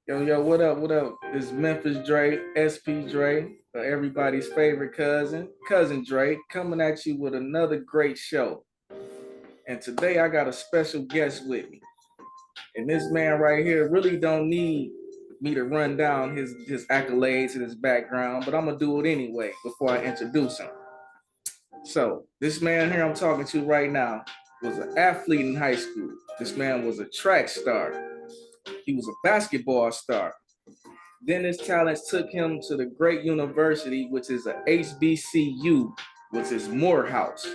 Yo, yo, what up? What up? It's Memphis Dre, SP Dre, everybody's favorite Cousin Dre, coming at you with another great show. And today I got a special guest with me. And this man right here really don't need me to run down his accolades and his background, but I'm gonna do it anyway before I introduce him. So this man here I'm talking to right now was an athlete in high school. This man was a track star. He was a basketball star. Then his talents took him to the great university, which is a HBCU, which is Morehouse.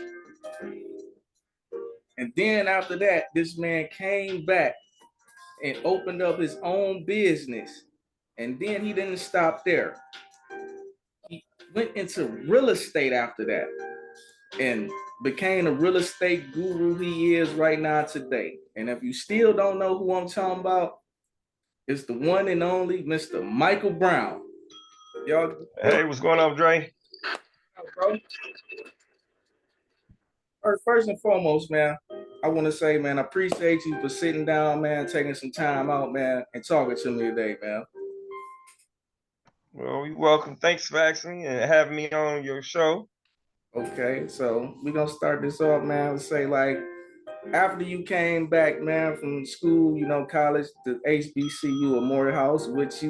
And then after that, this man came back and opened up his own business. And then he didn't stop there. He went into real estate after that and became the real estate guru he is right now today. And if you still don't know who I'm talking about, it's the one and only Mr. Michael Brown. Hey, what's going on, Dre? Bro. First and foremost, man, I want to say, man, I appreciate you for sitting down, man, taking some time out, man, and talking to me today, man. Well, you're welcome. Thanks for asking me and having me on your show. Okay, so we're gonna start this off, man. Let's say like after you came back, man, from school, college, the HBCU or Morehouse, which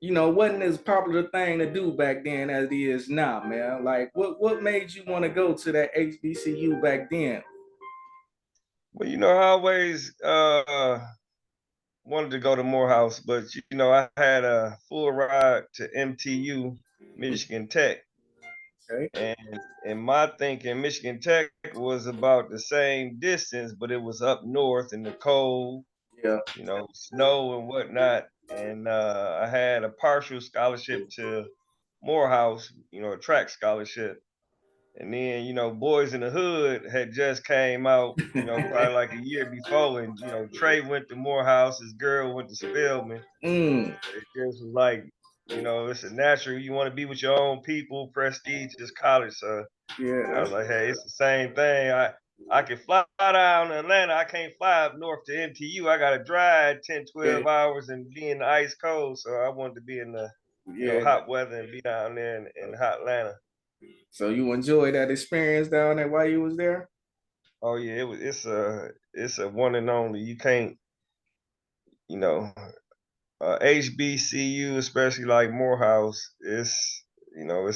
wasn't as popular thing to do back then as it is now, man. Like what made you want to go to that HBCU back then? Well, I always wanted to go to Morehouse, but I had a full ride to MTU, Michigan Tech. Okay. And my thinking, Michigan Tech was about the same distance, but it was up north in the cold, Yeah. Snow and whatnot. And I had a partial scholarship to Morehouse, a track scholarship. And then, Boys in the Hood had just came out, probably like a year before. And, Trey went to Morehouse, his girl went to Spelman. It just was like, it's a natural. You want to be with your own people, prestigious college. So Yeah. I was like, hey, it's the same thing. I can fly down to Atlanta. I can't fly up north to MTU. I got to drive 10, 12 hours and be in the ice cold. So I wanted to be in the, hot weather and be down there in hot Atlanta. So you enjoyed that experience down there while you was there? Oh yeah, it's a one and only. You can't, you know, HBCU, especially like Morehouse, it's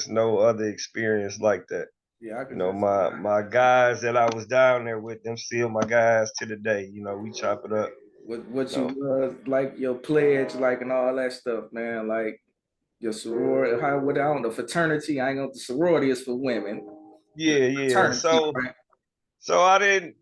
no other experience like that. Yeah, I could My guys that I was down there with, them still my guys to the day. We chop it up. what you like your pledge, like and all that stuff, man. Like your sorority, I don't know, fraternity. I ain't know the sorority is for women. Yeah. Fraternity, right? So I didn't.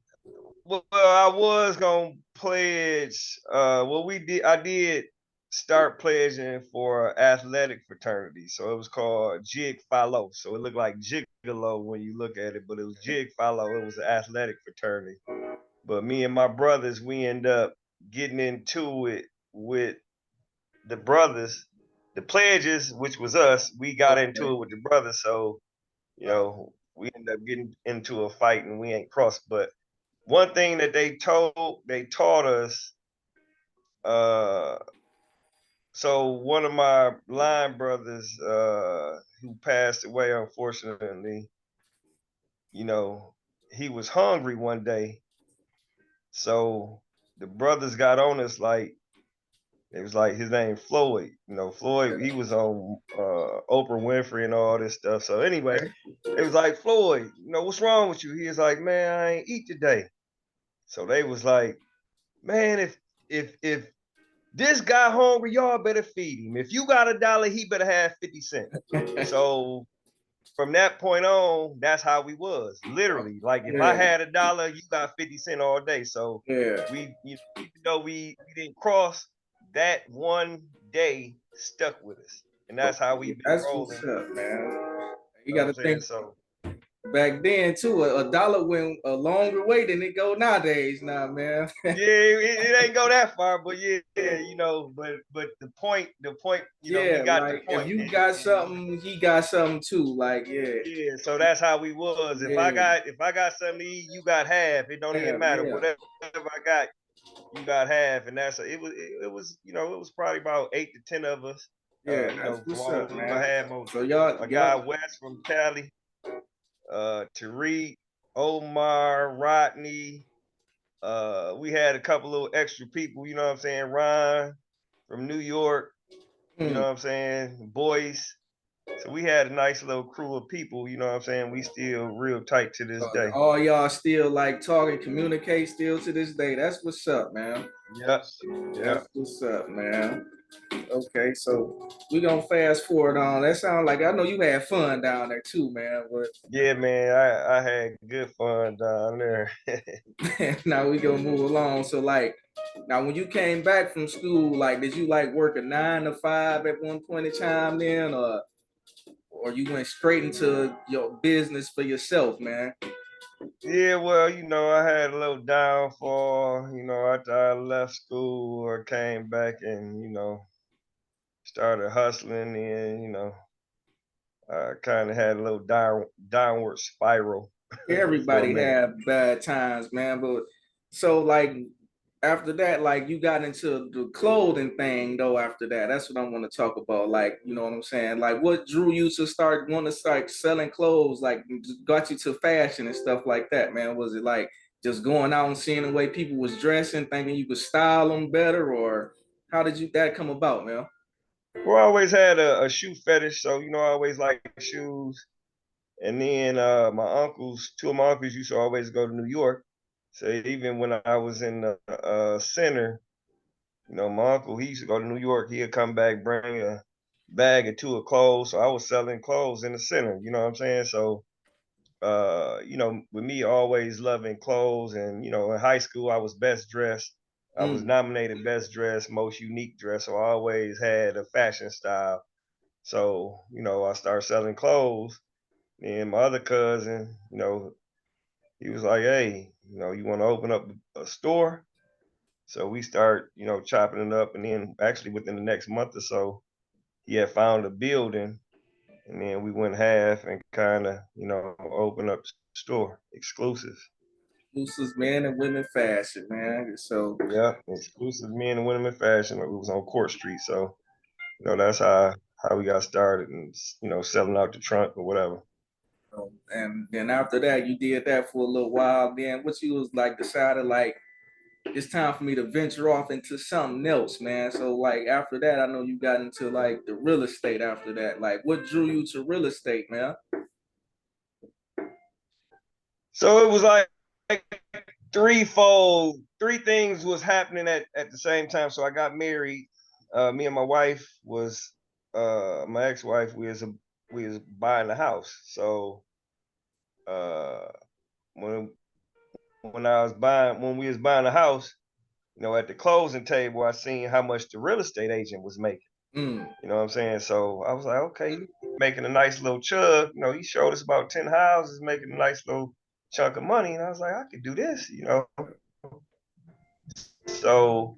Well, I was gonna pledge. I did start pledging for athletic fraternity. So it was called Jig Follow. So it looked like Gigolo when you look at it, but it was Jig Follow. It was an athletic fraternity. But me and my brothers, we end up getting into it with the brothers, the pledges, which was us. We got into it with the brothers. So, we end up getting into a fight and we ain't crossed. But one thing that they taught us, so one of my line brothers, who passed away, unfortunately, he was hungry one day. So the brothers got on us like, it was like his name Floyd. Floyd, he was on Oprah Winfrey and all this stuff. So anyway, it was like, Floyd, what's wrong with you? He was like, man, I ain't eat today. So they was like, man, if this guy hungry, y'all better feed him. If you got $1, he better have 50 cents. So from that point on, that's how we was. Literally, like if I had $1, you got 50 cents all day. So we, even though we didn't cross, that one day stuck with us, and that's how we been rolling. What's up, man. You got know to think. So Back then too, a dollar went a longer way than it go nowadays. Now, man. Yeah, it ain't go that far, but yeah, but the point, we got like the point. if you got something, he got something too. Like, Yeah, so that's how we was. If I got something to eat, you got half. It don't even matter. Whatever I got, you got half, and it was it was probably about 8 to 10 of us. Yeah, that's From what's up, all over. I man. had So y'all, my guy y'all, West from Cali, Tariq, Omar, Rodney. We had a couple little extra people, you know what I'm saying? Ron from New York, you know mm, what I'm saying? Boyce. So we had a nice little crew of people, you know what I'm saying? We still real tight to this day. all y'all still like talk and communicate still to this day. That's what's up, man. Yep. That's Yep. what's up, man. Okay, so we gonna fast forward on. That sounds like I know you had fun down there too, man. Yeah, man, I had good fun down there. But now we gonna move along. So like, now when you came back from school, like, did you like work a 9 to 5 at one point in time then, or you went straight into your business for yourself, man? Yeah, well, I had a little downfall, after I left school. I came back and, started hustling, and, I kind of had a little downward spiral for a Everybody minute. have bad times, man. But so like after that, like you got into the clothing thing though. After that, that's what I want to talk about. Like, you know what I'm saying? Like, what drew you to start want to start selling clothes? Like, got you to fashion and stuff like that, man? Was it like just going out and seeing the way people was dressing, thinking you could style them better, or how did you that come about, man? Well, I always had a shoe fetish, so, I always liked shoes. And then two of my uncles used to always go to New York. So even when I was in the center, my uncle, he used to go to New York. He'd come back, bring a bag or two of clothes. So I was selling clothes in the center, you know what I'm saying? So, with me always loving clothes, and, in high school, I was best dressed. I was Mm, nominated best dressed, most unique dress. So I always had a fashion style. So, I started selling clothes. And my other cousin, he was like, hey, you want to open up a store? So we start, chopping it up. And then actually within the next month or so, he had found a building. And then we went half and kind of, opened up the store exclusive. Exclusive men and women fashion, man. So Yeah, exclusive men and women in fashion. It was on Court Street. So, that's how we got started, and, selling out the trunk or whatever. and then after that, you did that for a little while. Then what you was like decided like it's time for me to venture off into something else, man. So like after that, I know you got into like the real estate after that. Like what drew you to real estate, man? So it was like threefold, three things was happening at the same time. So I got married. Me and my wife was my ex-wife. We was buying a house. So uh, when when we was buying a house, at the closing table, I seen how much the real estate agent was making. Mm, You know what I'm saying? So I was like, okay, he making a nice little chug. He showed us about 10 houses, making a nice little chunk of money. And I was like, I could do this. So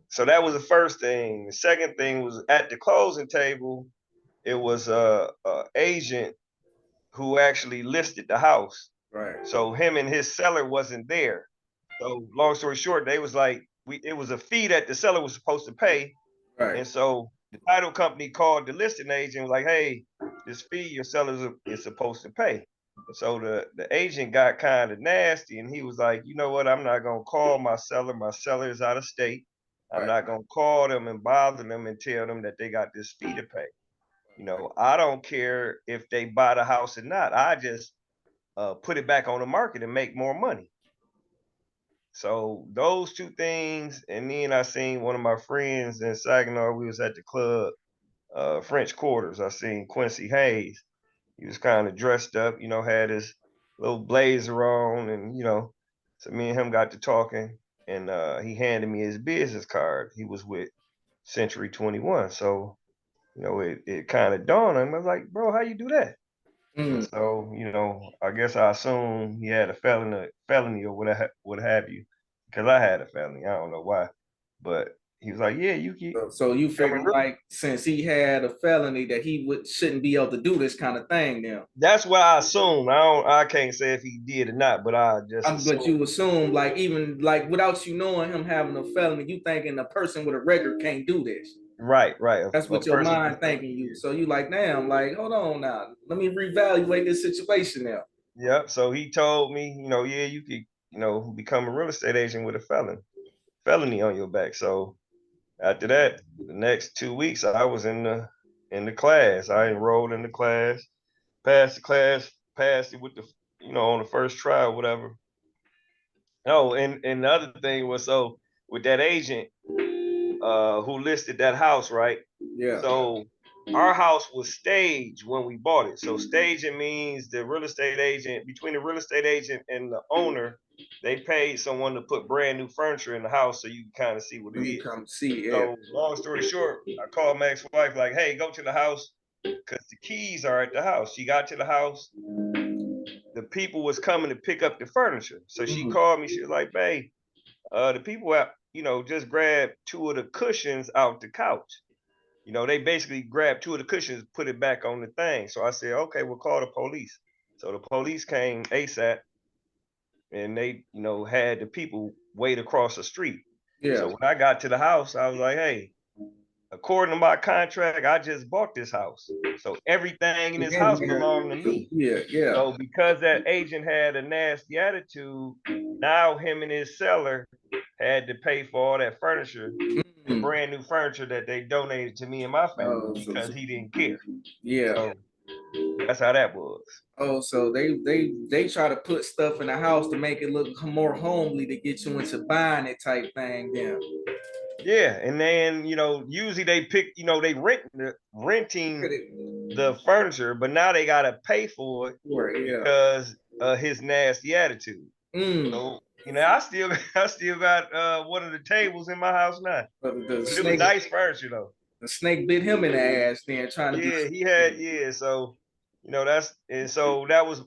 so that was the first thing. The second thing was at the closing table, it was a agent who actually listed the house. right, So him and his seller wasn't there. So long story short, they was like, it was a fee that the seller was supposed to pay. right, And so the title company called the listing agent and was like, hey, this fee your seller is supposed to pay. So the agent got kind of nasty, and he was like, you know what? I'm not gonna call my seller. My seller is out of state. I'm right, not gonna call them and bother them and tell them that they got this fee to pay. I don't care if they buy the house or not. I just put it back on the market and make more money. So those two things, and then I seen one of my friends in Saginaw. We was at the club, French Quarters. I seen Quincy Hayes. He was kind of dressed up, had his little blazer on, and so me and him got to talking, and he handed me his business card. He was with Century 21, so it kind of dawned on me. I was like, bro, how you do that? And mm, so, I guess I assumed he had a felony or what have you, because I had a felony. I don't know why, but he was like, yeah, you can So you come and figure like since he had a felony that he shouldn't be able to do this kind of thing now. that's what I assume. I can't say if he did or not, but I just But assume. you assume like even like without you knowing him having a felony, you thinking a person with a record can't do this. Right, right. That's A what your person mind thinking you. So you like, damn, like, hold on now. Let me reevaluate this situation now. Yep. So he told me, yeah, you could, become a real estate agent with a felony on your back. So after that, the next 2 weeks, I was in the class. I enrolled in the class, passed the class, passed it with the, on the first try or whatever. Oh, and the other thing was, so with that agent who listed that house, right? Yeah. So our house was staged when we bought it. So staging means the real estate agent, between the real estate agent and the owner, they paid someone to put brand new furniture in the house so you can kind of see what it You is. come see, yeah. So long story short, I called my ex-wife like, hey, go to the house because the keys are at the house. She got to the house. The people was coming to pick up the furniture. So she Mhm. called me. She was like, babe, the people have, just grabbed two of the cushions out the couch. They basically grabbed two of the cushions, put it back on the thing. So I said, okay, we'll call the police. So the police came ASAP and they, had the people wait across the street. Yeah. So when I got to the house, I was like, hey, according to my contract, I just bought this house. So everything in this In house there. belonged to me. Yeah, yeah. So because that agent had a nasty attitude, now him and his seller had to pay for all that furniture, the Mm. brand new furniture that they donated to me and my family because he didn't care. Yeah. So that's how that was. Oh, so they try to put stuff in the house to make it look more homely to get you into buying it type thing. Then Yeah, and then usually they pick, they renting the furniture, but now they gotta pay for it yeah. because of his nasty attitude. Mm. So I still I still got one of the tables in my house now, But but it was nice furniture though. the snake bit him in the ass. Then trying to be. Yeah, he had, yeah. So that's, and so that was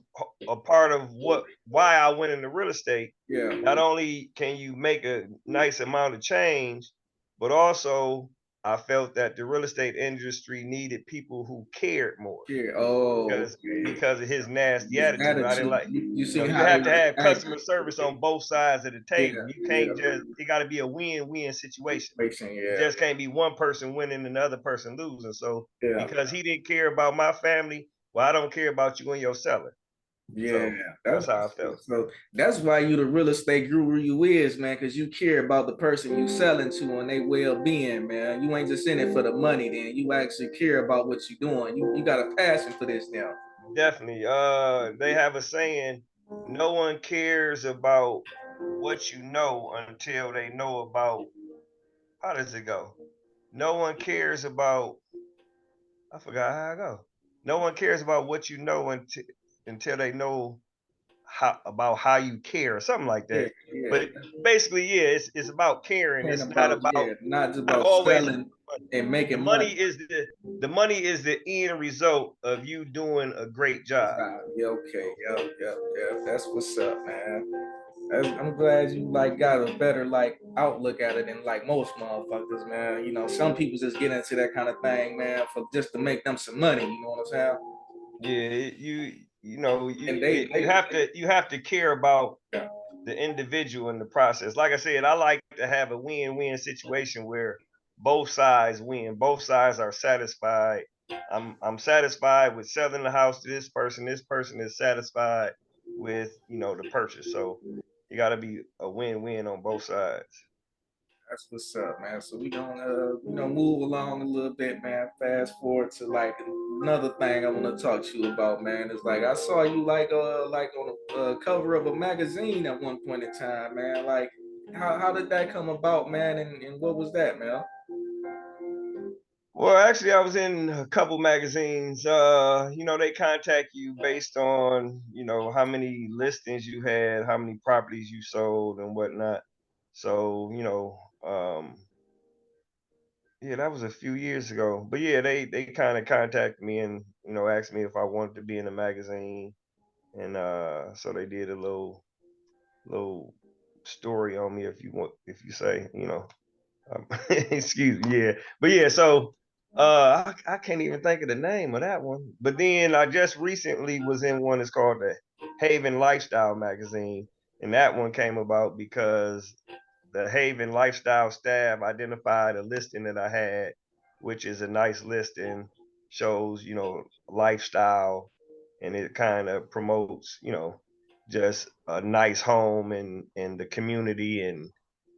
a part of why I went into real estate. Yeah. Not only can you make a nice amount of change, but also I felt that the real estate industry needed people who cared more Yeah. Oh, because okay. because of his nasty His attitude. I didn't attitude. like, You see you how they have to have act. customer service on both sides of the Yeah. table. You Yeah. can't just, it got to be a win-win situation. It Yeah. just can't be one person winning and the other person losing. So Yeah. because he didn't care about my family, well, I don't care about you and your seller. Yeah, So that's that's how I felt. so that's why you the real estate guru you is, man, because you care about the person you selling to and their well-being, man. You ain't just in it for the money, then you actually care about what you're doing. You got a passion for this now. Definitely. They have a saying, no one cares about what you know until they know about, how does it go? No one cares about, I forgot how I go. No one cares about what you know until they know how you care or something like Yeah, that. yeah. But basically, yeah, it's about caring. Caring It's not about, about, yeah, not just not about always selling about and the making money. money. The money is the end result of you doing a great job. Yeah, okay, yeah. That's what's up, man. I'm glad you like got a better like outlook at it than like most motherfuckers, man. You know, some people just get into that kind of thing, man, for just to make them some money. You know what I'm saying? Yeah, you know And you have to care about yeah, the individual in the process. Like I said, I like to have a win-win situation where both sides win. Both sides are satisfied. I'm satisfied with selling the house to this person. This person is satisfied with, the purchase. So you got to be a win-win on both sides. that's what's up, man. So we gonna move along a little bit, man. Fast forward to like another thing I want to talk to you about, man. Is like I saw you like on a cover of a magazine at one point in time, man. Like how did that come about, man? And what was that, man? Well, actually, I was in a couple magazines. They contact you based on, how many listings you had, how many properties you sold, and whatnot. So, yeah, that was a few years ago. But yeah, they kind of contacted me and, asked me if I wanted to be in a magazine. And so they did a little story on me, if you say. Excuse me, yeah. But yeah, so I can't even think of the name of that one. But then I just recently was in one that's called the Haven Lifestyle magazine, and that one came about because the Haven Lifestyle staff identified a listing that I had, which is a nice listing, shows, lifestyle, and it kind of promotes, just a nice home and the community and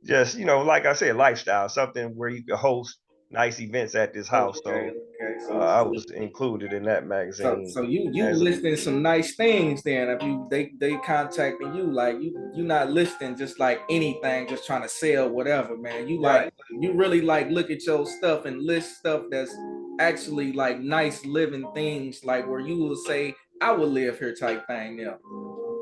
just, like I said, lifestyle, something where you can host nice events at this house. Okay, So okay. I was included in that magazine So you as a listing some nice things then. If you they contacting you, like you not listing just like anything, just trying to sell whatever, man. You like right. you really like look at your stuff and list stuff that's actually like nice living things, like where you will say, I would live here type thing. Yeah.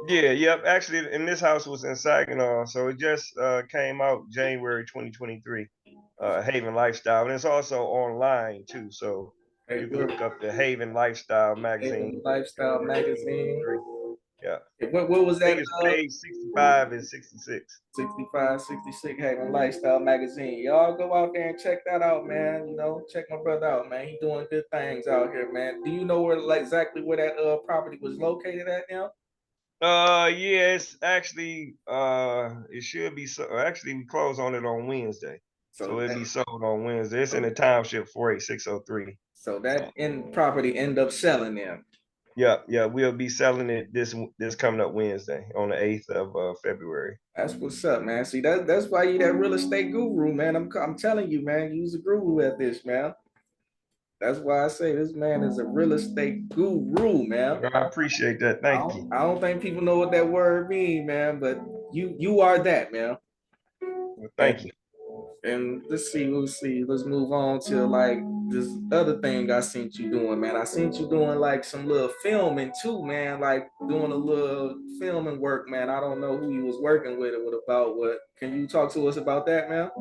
Yeah, yep. Actually, and this house was in Saginaw, so it just came out January 2023. Haven Lifestyle, and it's also online too. So Hey, you can we're look up the Haven Lifestyle magazine, Haven Lifestyle January magazine. 2023. Yeah, Hey, what was I think that? it's page 65 and 66. 65, 66 Haven Lifestyle Magazine. Y'all go out there and check that out, man. You know, check my brother out, man. He doing good things out here, man. Do you know where like exactly where that property was located at now? Yeah, it's actually it should be so. Actually, we close on it on Wednesday, So so it'll that be sold on Wednesday. It's in the township 48603. so that in property end up selling them. Yeah, yeah, we'll be selling it this coming up Wednesday on the 8th of February. That's what's up, man. See, that's why you that real estate guru, man. I'm telling you, man. You's a guru at this, man. That's why I say this man is a real estate guru, man. I appreciate that. Thank you. I don't think people know what that word means, man. But you are that, man. Well, And thank you. let's see. Let's move on to like this other thing I seen you doing, man. I seen you doing like some little filming too, man. Like doing a little filming work, man. I don't know who you was working with or what about what. Can you talk to us about that, man?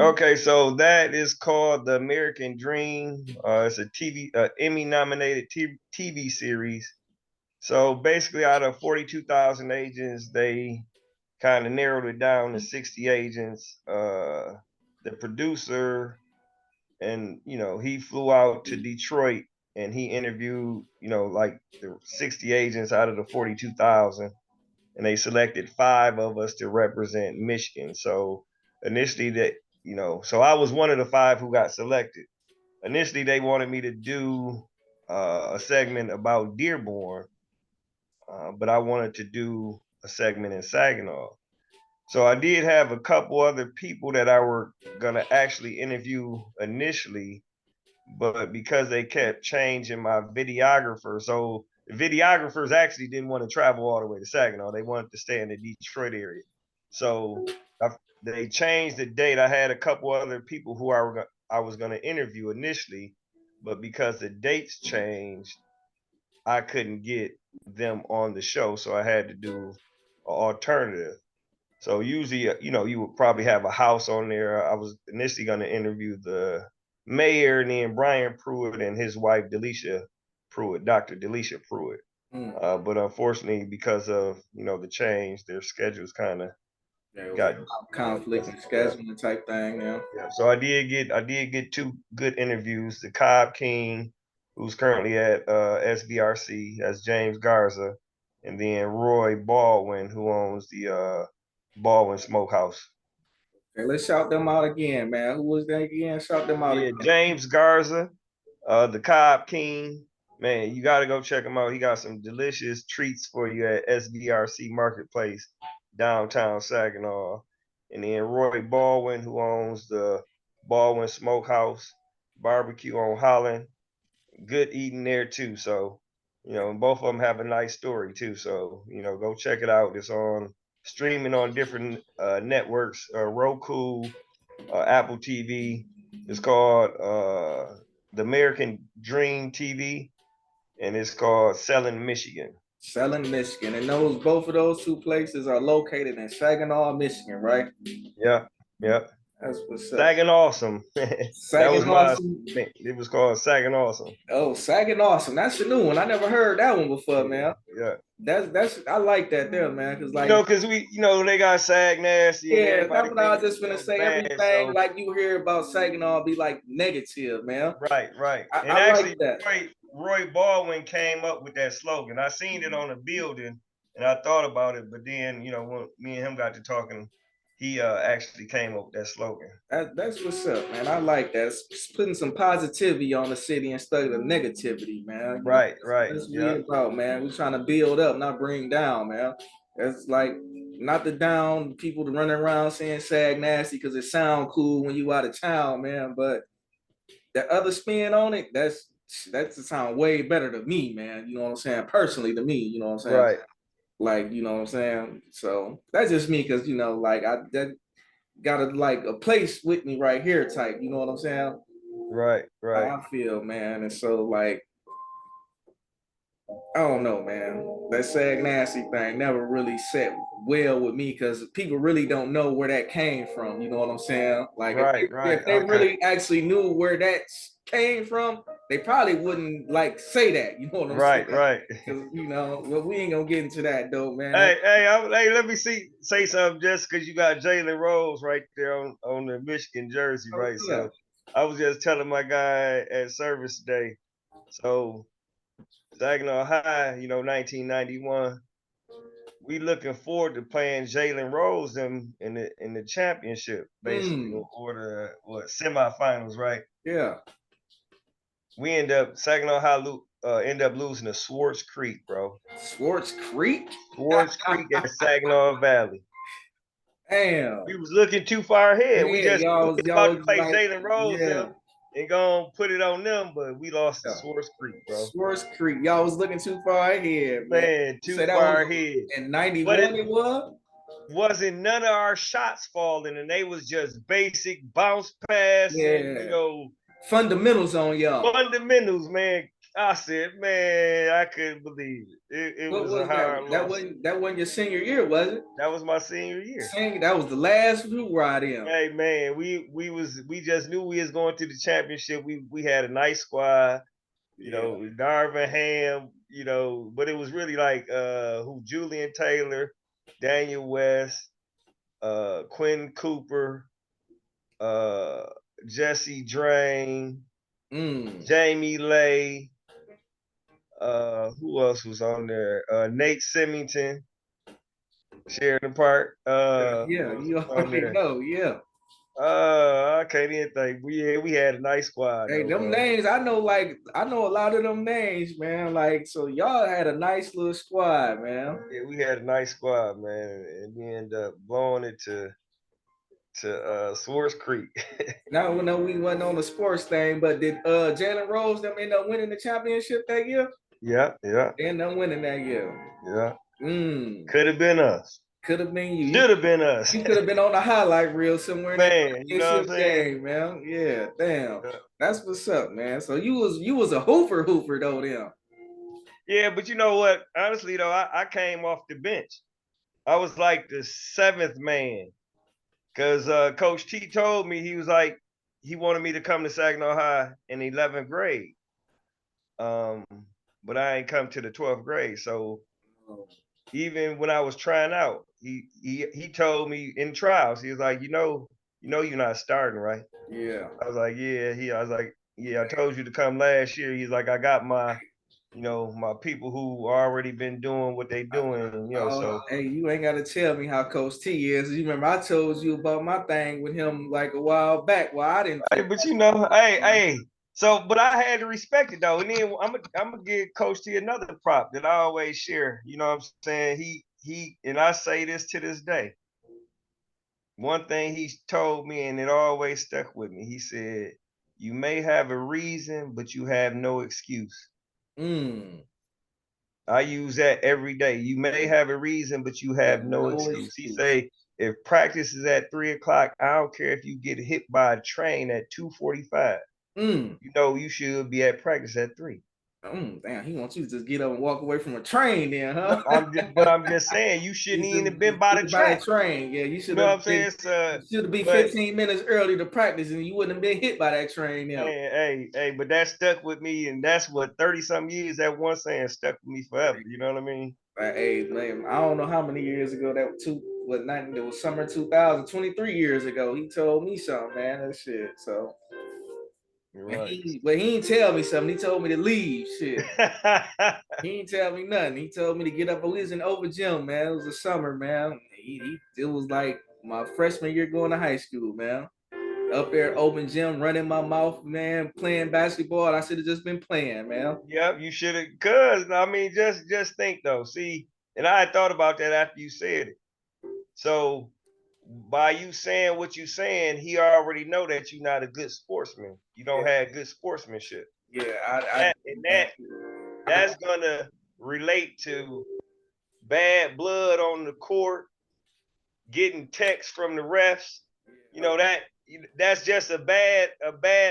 Okay, so that is called The American Dream. It's a Emmy nominated TV series. So basically, out of 42,000 agents, they kind of narrowed it down to 60 agents. The producer, and he flew out to Detroit and he interviewed, like the 60 agents out of the 42,000, and they selected five of us to represent Michigan. So initially, so I was one of the five who got selected. Initially, they wanted me to do a segment about Dearborn, but I wanted to do a segment in Saginaw. So I did have a couple other people that I were gonna actually interview initially, but because they kept changing my videographer, so the videographers actually didn't want to travel all the way to Saginaw. They wanted to stay in the Detroit area. So they changed the date. I had a couple other people who I was going to interview initially, but because the dates changed, I couldn't get them on the show. So I had to do an alternative. So usually, you would probably have a house on there. I was initially going to interview the mayor and then Brian Pruitt and his wife, Delisha Pruitt, Dr. Delisha Pruitt. Mm. But unfortunately, because of, the change, their schedules kind of Yeah, it was got a conflict messed and up. Yeah. scheduling type thing, yeah. Yeah. So I did get two good interviews. The Cobb King, who's currently at SBRC, that's James Garza, and then Roy Baldwin, who owns the Baldwin Smokehouse. Okay, let's shout them out again, man. Who was that again? Shout them out Yeah, again. James Garza, the Cobb King. Man, you got to go check him out. He got some delicious treats for you at SBRC Marketplace, downtown Saginaw. And then Roy Baldwin, who owns the Baldwin Smokehouse Barbecue on Holland. Good eating there too. So, and both of them have a nice story too. So, go check it out. It's on streaming on different networks, Roku, Apple TV. It's called The American Dream TV, and it's called Selling Michigan. Selling Michigan. And those both of those two places are located in Saginaw, Michigan, right? Yeah, yeah. That's what's up. Sagging Awesome. That was Saginaw. my. It was called Sagging Awesome. Oh, Saginaw. Awesome. That's a new one. I never heard that one before, Yeah, man. yeah. That's I like that there, man. Cause You like know, because they got Sag Nasty and yeah, that's everybody what I think was it's just gonna say. bad. Everything So like you hear about Saginaw be like negative, man. right, right. I And like actually that. Roy Baldwin came up with that slogan. I seen it on the building and I thought about it, but then, when me and him got to talking, he actually came up with that slogan. That's what's up, man. I like that. It's putting some positivity on the city instead of the negativity, man. You know, Right, right. that's what we Yeah. about, man. We're trying to build up, not bring down, man. That's like not the down people to running around saying sag nasty because it sound cool when you out of town, man. But the other spin on it, that's sound way better to me, man. You know what I'm saying? Personally to me, you know what I'm saying? Right, Like, you know what I'm saying? So that's just me because like I that got a like a place with me right here type. You know what I'm saying? right, right, How I feel, man. And so like I don't know, man. That sag nasty thing never really set well with me because people really don't know where that came from. You know what I'm saying? Like right, if right. they Okay. really actually knew where that came from, they probably wouldn't like say that. You know what I'm Right, saying? right. Because well, we ain't gonna get into that though, man. Hey, let me say something just because you got Jalen Rose right there on the Michigan jersey, Oh right? yeah. So I was just telling my guy at service today. So Saginaw High, 1991. We looking forward to playing Jalen Rose in the championship, basically, Mm, or the semifinals, right? yeah. We Saginaw High end up losing to Swartz Creek, bro. Swartz Creek. Swartz Creek at Saginaw Valley. Damn. We was looking too far ahead. We Yeah, just we was y'all about to was play like, Jalen Rose yeah, them and go and put it on them, but we lost to yeah. Swartz Creek, bro. Swartz Creek. Y'all was looking too far ahead, man. Man, You too say that was far ahead. in But '91. it It was. wasn't none of our shots falling, and they was just basic bounce passing, Yeah. Fundamentals on y'all. fundamentals, man. I said, man, I couldn't believe it. It What was a was that? hard loss. That wasn't your senior year, was it? That was my senior year. Saying that was the last group ride in. Hey man, we just knew we was going to the championship. We had a nice squad, Yeah. Darvin Ham, but it was really like who Julian Taylor, Daniel West, Quinn Cooper, uh Jesse Drain, Mm. Jamie Lay, who else was on there? Nate Symington, Sheridan Park. Yeah, Who else you was on already there? know. Yeah. I can't even think. We had a nice squad Hey, though, them bro. names, I know a lot of them names, man. Like, so y'all had a nice little squad, man. Yeah, we had a nice squad, man, and we ended up blowing it to Swartz Creek. Now we know we wasn't on the sports thing, but did Jalen Rose them end up winning the championship that year? Yeah, yeah, They ended up winning that year. yeah. Mm. Could have been us. Could have been you. Should have been us, You could have been on the highlight reel somewhere in that man. You know what I'm championship saying? game, man. Yeah, damn. Yeah. That's what's up, man. So you was a hooper though, then. Yeah, but you know what? Honestly, though, I came off the bench. I was like the seventh man because Coach T told me he was like he wanted me to come to Saginaw High in 11th grade. Um, but I ain't come to the 12th grade. So even when I was trying out, he told me in trials, he was like, you're not starting, right? Yeah. I was like, yeah. I was like, yeah. I told you to come last year. He's like, I got my people who already been doing what they doing, Oh, so hey, you ain't got to tell me how Coach T is. You remember I told you about my thing with him like a while back. Well, I didn't hey, feel but like hey. So, but I had to respect it though, and then I'm gonna give Coach T another prop that I always share. You know what I'm saying? He and I say this to this day. One thing he told me, and it always stuck with me. He said, "You may have a reason, but you have no excuse." mm, I use that every day. You may have a reason, but you have no no excuse. He excuse. say, if practice is at 3 o'clock, I don't care if you get hit by a train at 2:45. Mm, You should be at practice at 3. damn, he wants you to just get up and walk away from a train then, No, huh? I'm just saying you You shouldn't even have been should by the get by the track. train. Yeah, You know what I'm saying? you should have been But 15 minutes early to practice and you wouldn't have been hit by that train now. man, hey, but that stuck with me, and that's what 30 some years that one saying stuck with me forever. You know what I mean? Hey man, I don't know how many years ago that was it was summer 2023 years ago. He told me something, man. That shit. So Right. but he didn't tell me something. He told me to leave. Shit. He didn't tell me nothing. He told me to get up. We was in over gym, man. It was a summer, man. It was like my freshman year going to high school, man. Up there, open gym, running my mouth, man, playing basketball. I should have just been playing, man. Yep, you should have. Cause I mean, just think though. See, and I had thought about that after you said it. So by you saying what you saying, he already know that you're not a good sportsman. You don't Yeah, have good sportsmanship. yeah. That and that's gonna relate to bad blood on the court, getting texts from the refs. You know that's just a bad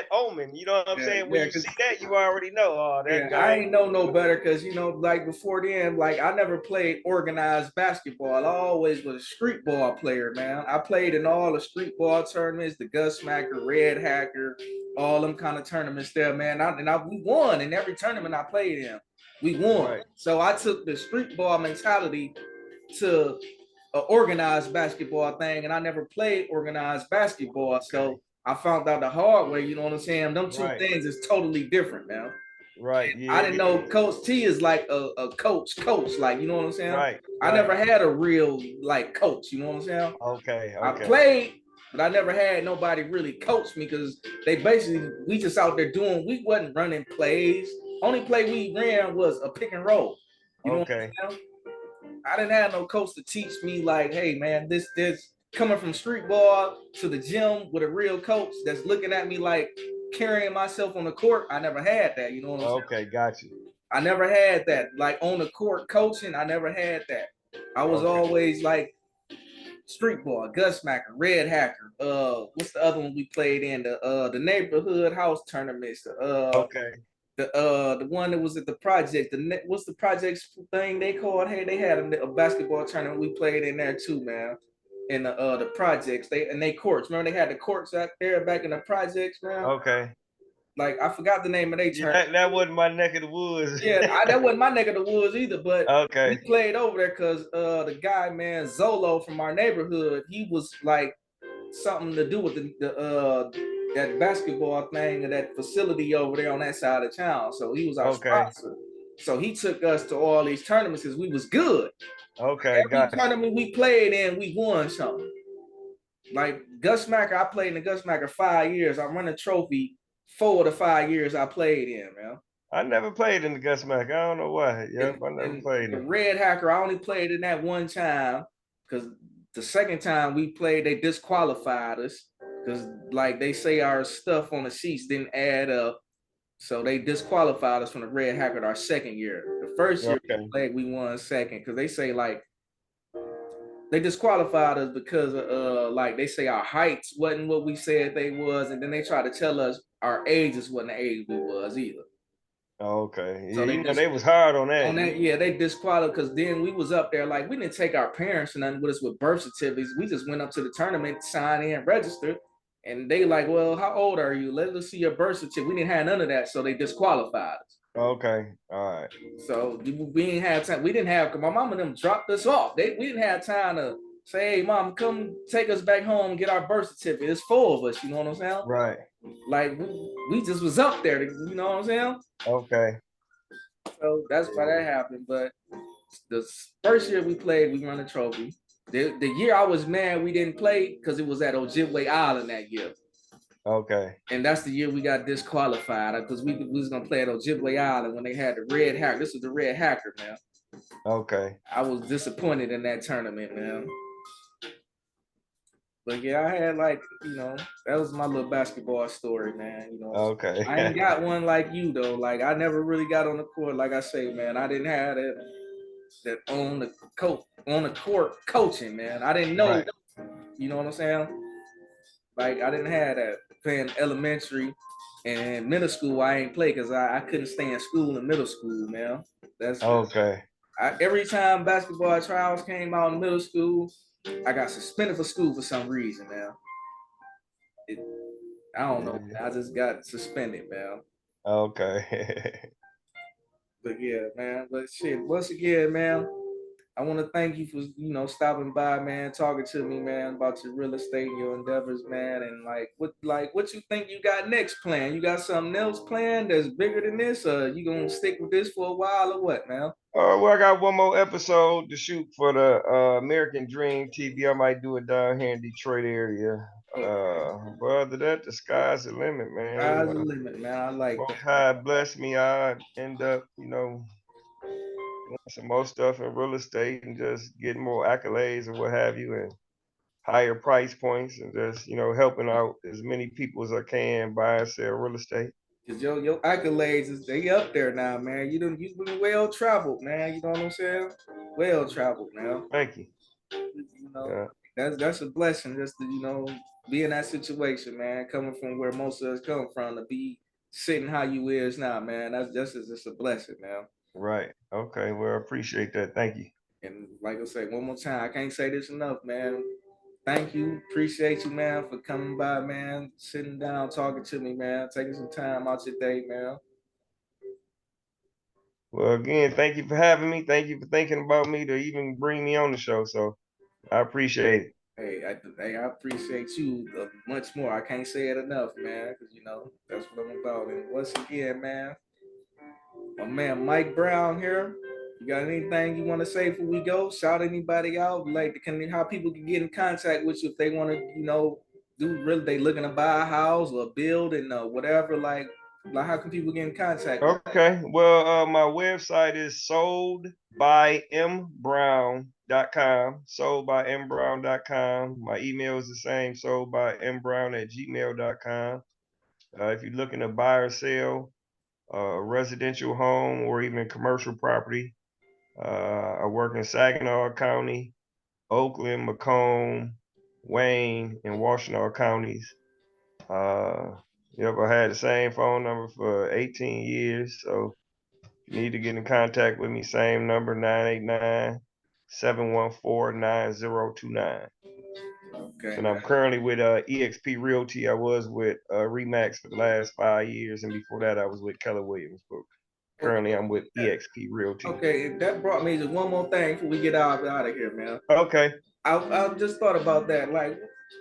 omen. You know what I'm yeah, saying? When yeah. you Cause see that, you already know. Oh, yeah, that I guy. ain't know no better because like before then, like I never played organized basketball. I always was a street ball player, man. I played in all the street ball tournaments, the Gus Smacker, Red Hacker, all them kind of tournaments there, man. We won in every tournament I played in. We won. Right. So I took the street ball mentality to an organized basketball thing, and I never played organized basketball. Okay. So I found out the hard way, you know what I'm saying? Them two Right. things is totally different, man. Right. I Yeah. didn't know Coach T is like a coach, like, you know what I'm saying? Right. I Right. never had a real like coach, you know what I'm saying? Okay. I Okay. played, but I never had nobody really coach me because we just out there we wasn't running plays. Only play we ran was a pick and roll. You know what Okay. I'm saying? I didn't have no coach to teach me like, hey man, this coming from street ball to the gym with a real coach that's looking at me like carrying myself on the court. I never had that. You know what I'm saying? Okay. Got you. I never had that. Like on the court coaching, I never had that. I was Okay. always like street ball, Gus Smacker, Red Hacker. What's the other one we played in? The neighborhood house tournaments. Okay. The one that was at the project. What's the projects thing they called? Hey, they had a basketball tournament we played in there too, man. In the projects, they courts. Remember they had the courts out there back in the projects, man. Okay. Like I forgot the name of their Yeah, tournament. that wasn't my neck of the woods. Yeah, that wasn't my neck of the woods either, but we Okay. played over there because the guy, man, Zolo from our neighborhood, he was like something to do with the that basketball thing and that facility over there on that side of town. So he was our Okay. sponsor. So he took us to all these tournaments because we was good. Okay. Every Got you. tournament we played in, we won something. Like Gus Macker, I played in the Gus Macker 5 years. I won a trophy 4 of the 5 years I played in, man. I never played in the Gus Mac. I don't know why. Yep, I never And played the in. Red Hacker, I only played in that one time because the second time we played, they disqualified us because, like, they say our stuff on the sheets didn't add up. So they disqualified us from the Red Hacker our second year. The first year we Okay. played, we won second because they say, like, they disqualified us because like they say our heights wasn't what we said they was, and then they try to tell us our ages wasn't the age we was either. Okay. Yeah, So they just they was hard on on that. that, yeah, they disqualified because then we was up there like we didn't take our parents and nothing with us with birth certificates. We just went up to the tournament, signed in, registered, and they like, well, how old are you? Let us see your birth certificate. We didn't have none of that, so they disqualified us. Okay. All right. So we didn't have time. We didn't have. Cause my mom and them dropped us off. We didn't have time to say, "Hey, mom, come take us back home and get our birth certificate." It's 4 of us. You know what I'm saying? Right. Like we just was up there. You know what I'm saying? Okay. So that's why that Yeah. happened. But the first year we played, we won a trophy. The year I was mad we didn't play because it was at Ojibwe Island that year. Okay. And that's the year we got disqualified because we was gonna play at Ojibwe Island when they had the Red Hacker. This was the Red Hacker, man. Okay. I was disappointed in that tournament, man. But yeah, I had like, that was my little basketball story, man. I ain't Okay. got one like you though. Like I never really got on the court. Like I say, man, I didn't have that on the court coaching, man. I didn't know, Right. you know what I'm saying? Like I didn't have that playing elementary and middle school. I ain't play because I couldn't stay in school in middle school, man. That's Okay. every time basketball trials came out in middle school, I got suspended for school for some reason, man. It, I don't know. Yeah. I just got suspended, man. Okay. But yeah, man. But shit, once again, man. I want to thank you for stopping by, man, talking to me, man, about your real estate, your endeavors, man, and what you think you got next plan? You got something else planned that's bigger than this, or you gonna stick with this for a while, or what, man? Well, I got one more episode to shoot for the American Dream TV. I might do it down here in Detroit area. Okay, But other than that, the sky's the limit, man. sky's the limit, man. I like Most that. High bless me, I end up, doing some more stuff in real estate and just getting more accolades or what have you, and higher price points, and just helping out as many people as I can buy and sell real estate. Cause your accolades is they up there now, man. You've been well traveled, man. You know what I'm saying? Well traveled, man. Thank you. You know, Yeah, that's a blessing just to be in that situation, man. Coming from where most of us come from, to be sitting how you is now, man. That's just a blessing, man. right. Okay. Well, I appreciate that. Thank you. And like I said, one more time, I can't say this enough, man. Thank you, appreciate you, man, for coming by, man, sitting down, talking to me, man, taking some time out your day, man. Well, again, thank you for having me. Thank you for thinking about me to even bring me on the show. So I appreciate it. I appreciate you much more. I can't say it enough, man, because that's what I'm about. And once again, man, my man Mike Brown here. You got anything you want to say before we go? Shout anybody out, like how people can get in contact with you if they want to, do really they looking to buy a house or build and whatever. Like how can people get in contact with? Okay. Well, my website is soldbymbrown.com. Soldbymbrown.com. My email is the same, soldbymbrown@gmail.com. If you're looking to buy or sell a residential home or even commercial property, I work in Saginaw County, Oakland, Macomb, Wayne, and Washtenaw counties. Uh, yep, I had the same phone number for 18 years. So if you need to get in contact with me, same number, 989-714-9029. Okay, And I'm currently with EXP Realty. I was with Remax for the last 5 years, and before that I was with Keller Williams. But currently I'm with okay, EXP Realty. okay. That brought me to one more thing before we get out of here, man. Okay. I just thought about that. Like,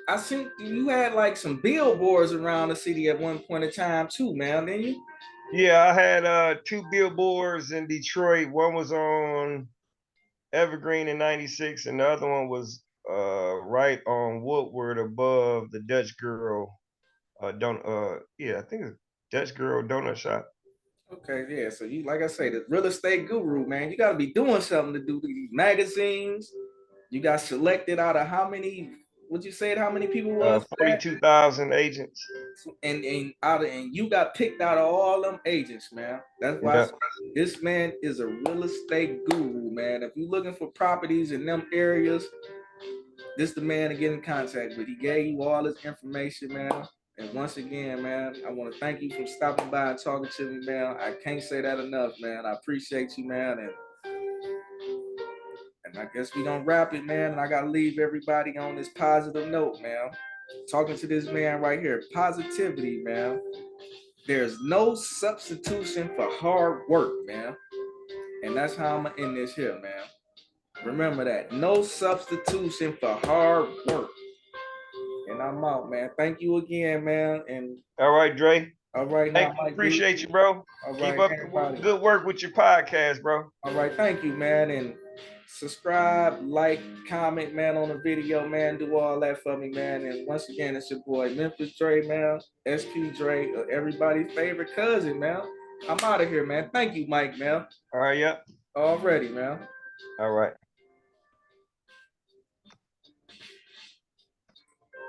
I seen you had like some billboards around the city at one point in time too, man. Didn't you? Yeah, I had two billboards in Detroit. One was on Evergreen in '96, and the other one was right on Woodward above the Dutch Girl. Don't Yeah, I think it's Dutch Girl Donut Shop. Okay, yeah. So you, like I say, the real estate guru, man. You got to be doing something to do these magazines. You got selected out of how many? Would you say how many people was that? 42,000 agents. And you got picked out of all them agents, man. That's why I Yeah. say this man is a real estate guru, man. If you're looking for properties in them areas, this the man to get in contact with. He gave you all this information, man. And once again, man, I want to thank you for stopping by and talking to me, man. I can't say that enough, man. I appreciate you, man. And I guess we gonna wrap it, man. And I gotta leave everybody on this positive note, man. Talking to this man right here. Positivity, man. There's no substitution for hard work, man. And that's how I'm gonna end this here, man. Remember that. No substitution for hard work. And I'm out, man. Thank you again, man. And All right, Dre. all right now, Thank you. Mike B. Appreciate you, bro. All Keep right, up the everybody. good work with your podcast, bro. All right, thank you, man. And subscribe, like, comment, man, on the video, man. Do all that for me, man. And once again, it's your boy Memphis Dre, man. SP Dre, everybody's favorite cousin, man. I'm out of here, man. Thank you, Mike, man. All right, yep. Already, man. All right.